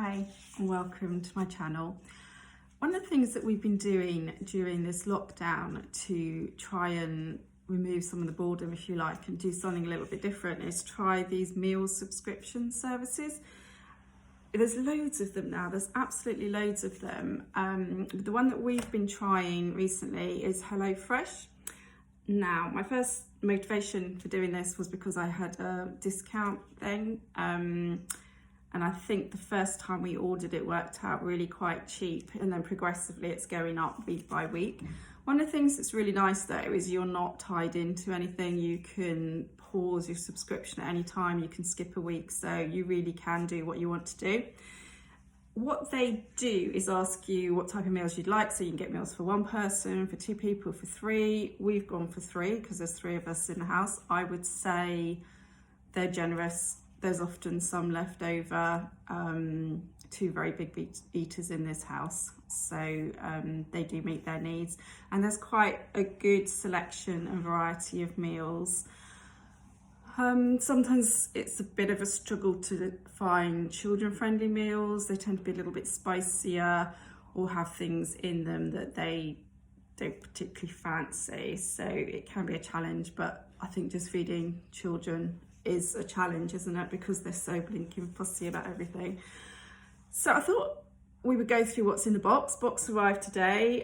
Hi and welcome to my channel. One of the things that we've been doing during this lockdown to try and remove some of the boredom, if you like, and do something a little bit different is try these meal subscription services. There's loads of them now, there's absolutely loads of them. The one that we've been trying recently is HelloFresh. Now, my first motivation for doing this was because I had a discount thing. And I think the first time we ordered it worked out really quite cheap, and then progressively it's going up week by week. One of the things that's really nice though is you're not tied into anything. You can pause your subscription at any time, you can skip a week, so you really can do what you want to do. What they do is ask you what type of meals you'd like, so you can get meals for one person, for two people, for three. We've gone for three because there's three of us in the house. I would say they're generous. There's often some left over, two very big eaters in this house, so they do meet their needs. And there's quite a good selection and variety of meals. Sometimes it's a bit of a struggle to find children-friendly meals. They tend to be a little bit spicier or have things in them that they don't particularly fancy, so it can be a challenge. But I think just feeding children is a challenge, isn't it, because they're so blinking fussy about everything. So I thought we would go through what's in the box. Box arrived today.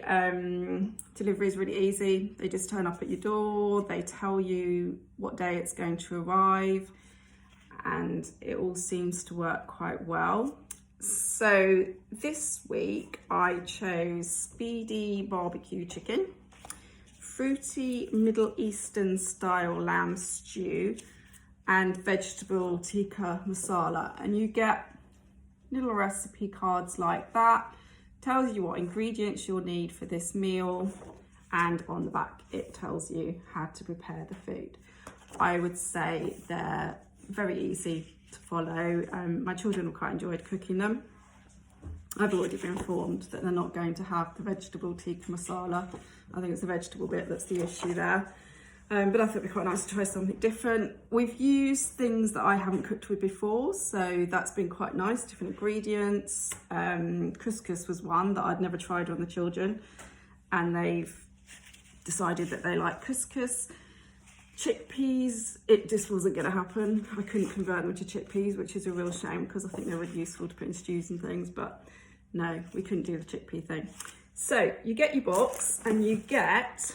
Delivery is really easy. They just turn up at your door, they tell you what day it's going to arrive, and it all seems to work quite well. So this week I chose speedy barbecue chicken, fruity Middle Eastern style lamb stew, and vegetable tikka masala. And you get little recipe cards like that, tells you what ingredients you'll need for this meal, and on the back it tells you how to prepare the food. I would say they're very easy to follow. My children have quite enjoyed cooking them. I've already been informed that they're not going to have the vegetable tikka masala. I think it's the vegetable bit that's the issue there. But I thought it'd be quite nice to try something different. We've used things that I haven't cooked with before, so that's been quite nice, different ingredients. Couscous was one that I'd never tried on the children, and they've decided that they like couscous. Chickpeas, it just wasn't gonna happen. I couldn't convert them to chickpeas, which is a real shame because I think they're really useful to put in stews and things, but no, we couldn't do the chickpea thing. So you get your box and you get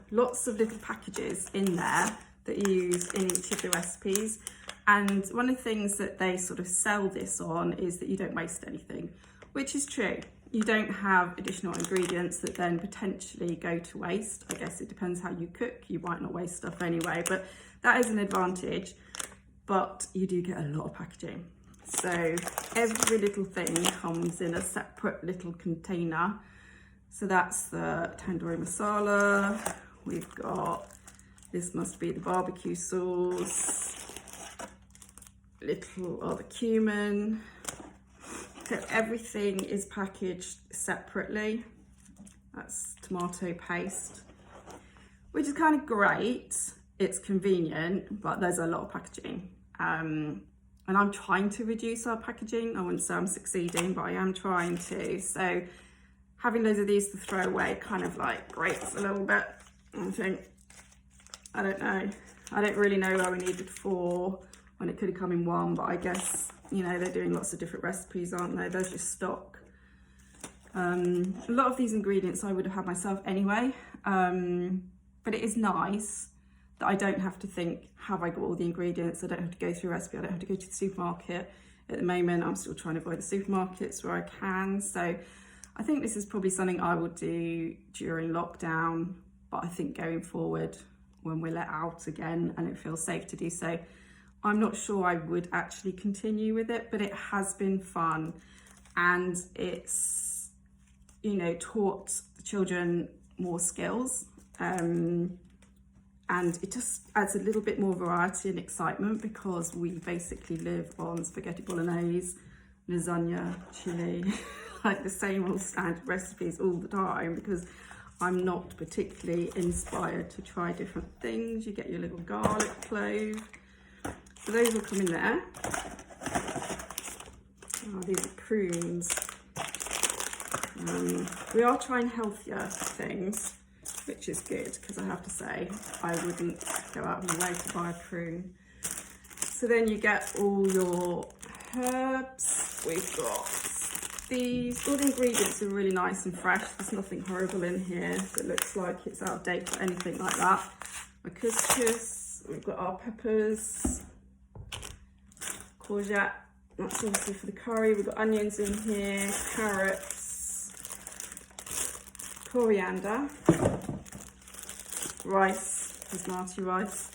lots of little packages in there that you use in each of the recipes. And one of the things that they sort of sell this on is that you don't waste anything, which is true. You don't have additional ingredients that then potentially go to waste. I guess it depends how you cook. You might not waste stuff anyway, but that is an advantage. But you do get a lot of packaging. So every little thing comes in a separate little container. So that's the tandoori masala. We've got, this must be the barbecue sauce, little of the cumin. So everything is packaged separately. That's tomato paste, which is kind of great. It's convenient, but there's a lot of packaging. And I'm trying to reduce our packaging. I wouldn't say I'm succeeding, but I am trying to. So having loads of these to throw away kind of like grates a little bit. I think, I don't know. I don't really know where we needed four when it could have come in one, but I guess, you know, they're doing lots of different recipes, aren't they? There's just stock. A lot of these ingredients I would have had myself anyway, but it is nice that I don't have to think, have I got all the ingredients? I don't have to go through a recipe. I don't have to go to the supermarket. At the moment, I'm still trying to avoid the supermarkets where I can. So I think this is probably something I would do during lockdown, but I think going forward, when we're let out again and it feels safe to do so, I'm not sure I would actually continue with it, but it has been fun. And it's, you know, taught the children more skills. And it just adds a little bit more variety and excitement because we basically live on spaghetti bolognese, lasagna, chili, like the same old standard recipes all the time, because I'm not particularly inspired to try different things. You get your little garlic clove. So those will come in there. Oh, these are prunes. We are trying healthier things, which is good, because I have to say I wouldn't go out of my way to buy a prune. So then you get all your herbs. We've got these, all the ingredients are really nice and fresh. There's nothing horrible in here that looks like it's out of date or anything like that. My couscous, we've got our peppers, courgette, that's obviously for the curry. We've got onions in here, carrots, coriander, rice, basmati rice,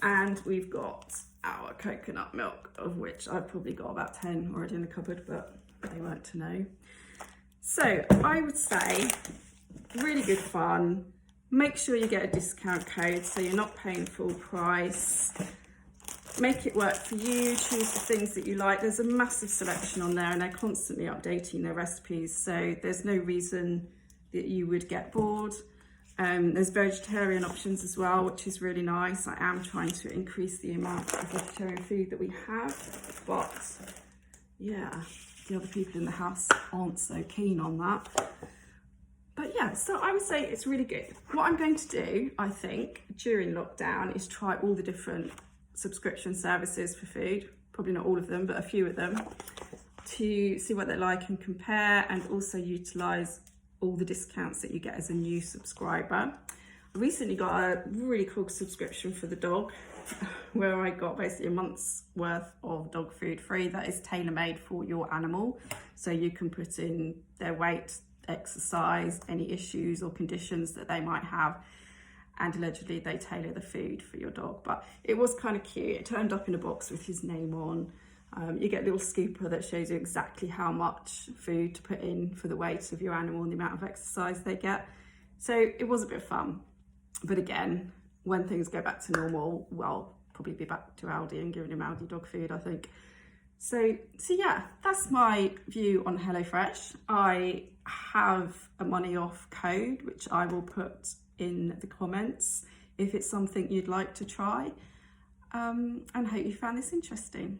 and we've got our coconut milk, of which I've probably got about 10 already in the cupboard, but they weren't to know. So I would say really good fun. Make sure you get a discount code so you're not paying full price. Make it work for you, choose the things that you like. There's a massive selection on there and they're constantly updating their recipes, so there's no reason that you would get bored. There's vegetarian options as well, which is really nice. I am trying to increase the amount of vegetarian food that we have, but yeah, the other people in the house aren't so keen on that. But yeah, so I would say it's really good. What I'm going to do, I think, during lockdown is try all the different subscription services for food, probably not all of them, but a few of them, to see what they're like and compare, and also utilise all the discounts that you get as a new subscriber. I recently got a really cool subscription for the dog where I got basically a month's worth of dog food free that is tailor-made for your animal, so you can put in their weight, exercise, any issues or conditions that they might have, and allegedly they tailor the food for your dog. But it was kind of cute. It turned up in a box with his name on. You get a little scooper that shows you exactly how much food to put in for the weight of your animal and the amount of exercise they get. So it was a bit of fun. But again, when things go back to normal, well, probably be back to Aldi and giving him Aldi dog food, I think. So yeah, that's my view on HelloFresh. I have a money off code, which I will put in the comments if it's something you'd like to try. And hope you found this interesting.